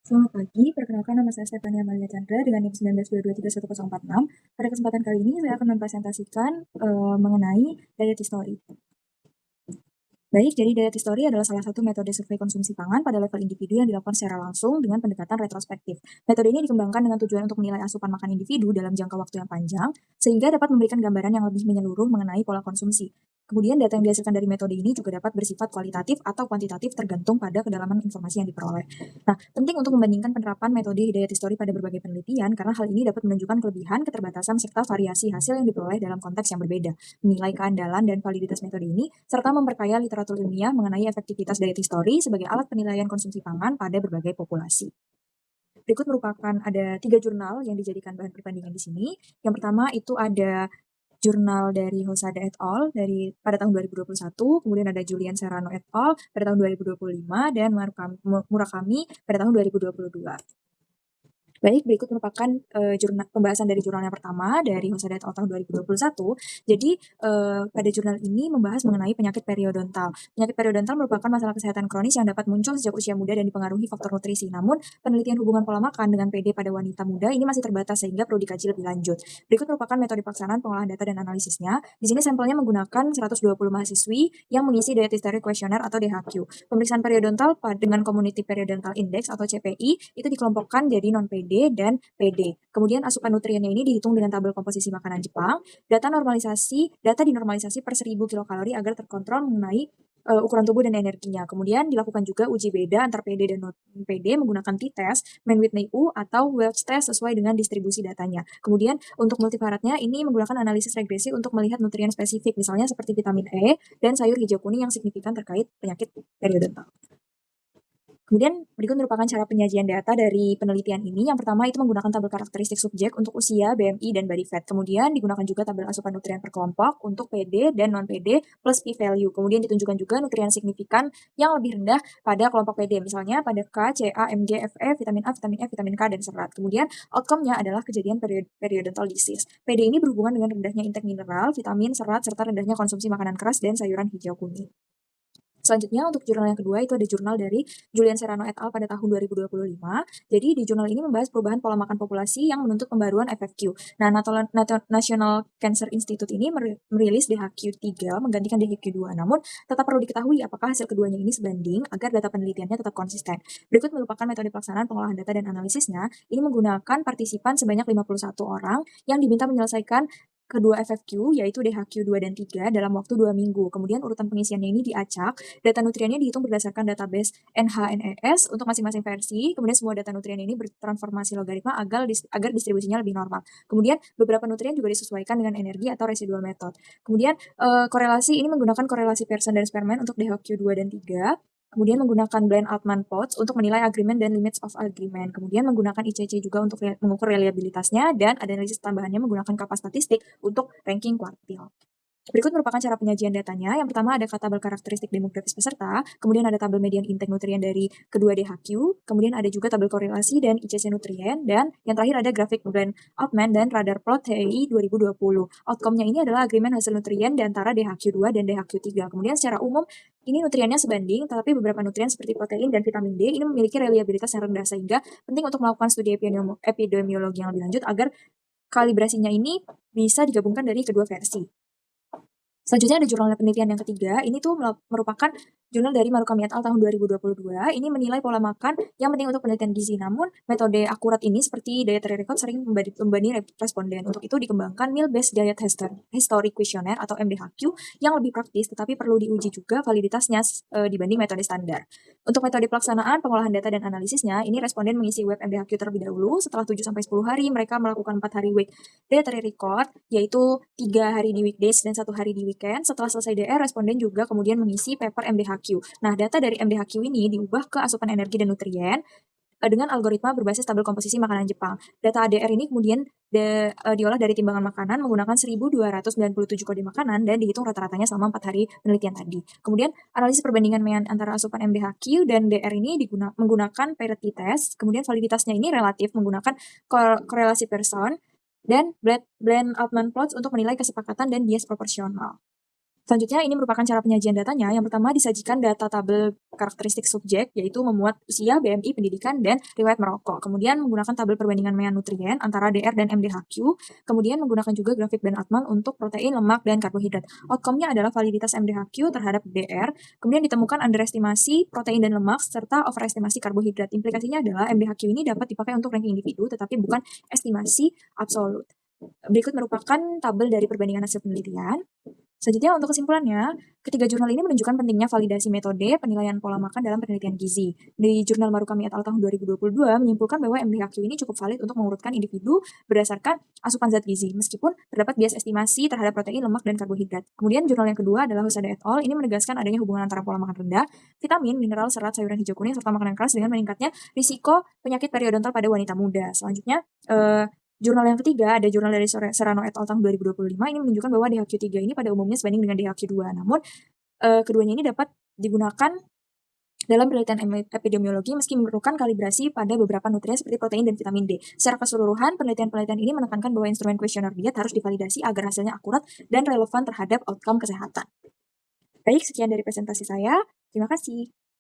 Selamat pagi, perkenalkan nama saya Stefania Amalia Chandra dengan NIM 19223146. Pada kesempatan kali ini saya akan mempresentasikan mengenai diet history. Baik, jadi diet history adalah salah satu metode survei konsumsi pangan pada level individu yang dilakukan secara langsung dengan pendekatan retrospektif. Metode ini dikembangkan dengan tujuan untuk menilai asupan makan individu dalam jangka waktu yang panjang, sehingga dapat memberikan gambaran yang lebih menyeluruh mengenai pola konsumsi. Kemudian data yang dihasilkan dari metode ini juga dapat bersifat kualitatif atau kuantitatif tergantung pada kedalaman informasi yang diperoleh. Nah, penting untuk membandingkan penerapan metode diet history pada berbagai penelitian karena hal ini dapat menunjukkan kelebihan, keterbatasan, serta variasi hasil yang diperoleh dalam konteks yang berbeda. Menilai keandalan dan validitas metode ini, serta memperkaya literatur ilmiah mengenai efektivitas diet history sebagai alat penilaian konsumsi pangan pada berbagai populasi. Berikut merupakan ada 3 jurnal yang dijadikan bahan perbandingan di sini. Yang pertama itu ada jurnal dari Hosada et al. Pada tahun 2021, kemudian ada Julian Serrano et al. Pada tahun 2025, dan Murakami pada tahun 2022. Baik, berikut merupakan pembahasan dari jurnal yang pertama dari Hosada et al. Tahun 2021. Jadi, pada jurnal ini membahas mengenai penyakit periodontal. Penyakit periodontal merupakan masalah kesehatan kronis yang dapat muncul sejak usia muda dan dipengaruhi faktor nutrisi. Namun, penelitian hubungan pola makan dengan PD pada wanita muda ini masih terbatas sehingga perlu dikaji lebih lanjut. Berikut merupakan metode pelaksanaan pengolahan data dan analisisnya. Di sini sampelnya menggunakan 120 mahasiswi yang mengisi Diet History Questionnaire atau DHQ. Pemeriksaan periodontal dengan Community Periodontal Index atau CPI itu dikelompokkan jadi non-PD dan PD. Kemudian asupan nutriennya ini dihitung dengan tabel komposisi makanan Jepang. Data dinormalisasi per 1000 kilokalori agar terkontrol mengenai ukuran tubuh dan energinya. Kemudian dilakukan juga uji beda antar PD dan non-PD menggunakan t-test, Mann-Whitney-U atau Welch test sesuai dengan distribusi datanya. Kemudian untuk multivariatnya ini menggunakan analisis regresi untuk melihat nutrien spesifik, misalnya seperti vitamin E dan sayur hijau kuning yang signifikan terkait penyakit periodontal. Kemudian berikut merupakan cara penyajian data dari penelitian ini. Yang pertama itu menggunakan tabel karakteristik subjek untuk usia, BMI, dan body fat. Kemudian digunakan juga tabel asupan nutrien per kelompok untuk PD dan non-PD plus p-value. Kemudian ditunjukkan juga nutrien signifikan yang lebih rendah pada kelompok PD. Misalnya pada K, Ca, Mg, Fe, vitamin A, vitamin E, vitamin K, dan serat. Kemudian outcome-nya adalah kejadian periodontal disease. PD ini berhubungan dengan rendahnya intake mineral, vitamin, serat, serta rendahnya konsumsi makanan keras dan sayuran hijau kuning. Selanjutnya untuk jurnal yang kedua itu ada jurnal dari Julian Serrano et al. Pada tahun 2025. Jadi di jurnal ini membahas perubahan pola makan populasi yang menuntut pembaruan FFQ. Nah, National Cancer Institute ini merilis DHQ3 menggantikan DHQ2. Namun tetap perlu diketahui apakah hasil keduanya ini sebanding agar data penelitiannya tetap konsisten. Berikut merupakan metode pelaksanaan pengolahan data dan analisisnya. Ini menggunakan partisipan sebanyak 51 orang yang diminta menyelesaikan kedua FFQ, yaitu DHQ2 dan 3 dalam waktu 2 minggu. Kemudian urutan pengisiannya ini diacak. Data nutriennya dihitung berdasarkan database NHNES untuk masing-masing versi. Kemudian semua data nutrien ini bertransformasi logaritma agar distribusinya lebih normal. Kemudian beberapa nutrien juga disesuaikan dengan energi atau residual method. Kemudian korelasi ini menggunakan korelasi Pearson dan Spearman untuk DHQ2 dan 3. Kemudian menggunakan blend Altman plots untuk menilai agreement dan limits of agreement. Kemudian menggunakan ICC juga untuk mengukur reliabilitasnya, dan analisis tambahannya menggunakan kapas statistik untuk ranking kuartil. Berikut merupakan cara penyajian datanya. Yang pertama ada tabel karakteristik demografis peserta, kemudian ada tabel median intake nutrien dari kedua DHQ, kemudian ada juga tabel korelasi dan ICC nutrien, dan yang terakhir ada grafik blend Altman dan radar plot TEI 2020. Outcome-nya ini adalah agreement hasil nutrien di antara DHQ2 dan DHQ3. Kemudian secara umum ini nutriennya sebanding, tetapi beberapa nutrien seperti protein dan vitamin D ini memiliki reliabilitas yang rendah, sehingga penting untuk melakukan studi epidemiologi yang lebih lanjut agar kalibrasinya ini bisa digabungkan dari kedua versi. Selanjutnya ada jurnal penelitian yang ketiga. Ini tuh merupakan jurnal dari Marukami et al. Tahun 2022. Ini menilai pola makan yang penting untuk penelitian gizi. Namun metode akurat ini seperti dietary record sering membanding responden. Untuk itu dikembangkan Meal-Based Diet History Questionnaire atau MDHQ yang lebih praktis, tetapi perlu diuji juga validitasnya dibanding metode standar. Untuk metode pelaksanaan pengolahan data dan analisisnya, ini responden mengisi web MDHQ terlebih dahulu. Setelah 7-10 hari mereka melakukan 4 hari week dietary record, yaitu 3 hari di weekdays dan 1 hari di weekend. Setelah selesai DR, responden juga kemudian mengisi paper MDHQ. Nah, data dari MDHQ ini diubah ke asupan energi dan nutrien dengan algoritma berbasis tabel komposisi makanan Jepang. Data ADR ini kemudian diolah dari timbangan makanan menggunakan 1297 kode makanan dan dihitung rata-ratanya selama 4 hari penelitian tadi. Kemudian analisis perbandingan antara asupan MDHQ dan DR ini menggunakan parity test. Kemudian validitasnya ini relatif menggunakan korelasi Pearson dan blend Altman plots untuk menilai kesepakatan dan bias proporsional. Selanjutnya, ini merupakan cara penyajian datanya. Yang pertama, disajikan data tabel karakteristik subjek, yaitu memuat usia, BMI, pendidikan, dan riwayat merokok. Kemudian menggunakan tabel perbandingan mea nutrien antara DR dan MDHQ. Kemudian menggunakan juga grafik Ben-Altman untuk protein, lemak, dan karbohidrat. Outcome-nya adalah validitas MDHQ terhadap DR. Kemudian ditemukan underestimasi protein dan lemak, serta overestimasi karbohidrat. Implikasinya adalah MDHQ ini dapat dipakai untuk ranking individu, tetapi bukan estimasi absolut. Berikut merupakan tabel dari perbandingan hasil penelitian. Selanjutnya, untuk kesimpulannya, ketiga jurnal ini menunjukkan pentingnya validasi metode penilaian pola makan dalam penelitian gizi. Di jurnal Marukami et al. Tahun 2022 menyimpulkan bahwa MDHQ ini cukup valid untuk mengurutkan individu berdasarkan asupan zat gizi, meskipun terdapat bias estimasi terhadap protein, lemak, dan karbohidrat. Kemudian jurnal yang kedua adalah Hosada et al. Ini menegaskan adanya hubungan antara pola makan rendah, vitamin, mineral, serat, sayuran hijau kuning, serta makanan keras dengan meningkatnya risiko penyakit periodontal pada wanita muda. Selanjutnya, jurnal yang ketiga, ada jurnal dari Serrano et al. Tahun 2025, ini menunjukkan bahwa DHQ3 ini pada umumnya sebanding dengan DHQ2. Namun, keduanya ini dapat digunakan dalam penelitian epidemiologi meski memerlukan kalibrasi pada beberapa nutrien seperti protein dan vitamin D. Secara keseluruhan, penelitian-penelitian ini menekankan bahwa instrumen kuesioner diet harus divalidasi agar hasilnya akurat dan relevan terhadap outcome kesehatan. Baik, sekian dari presentasi saya. Terima kasih.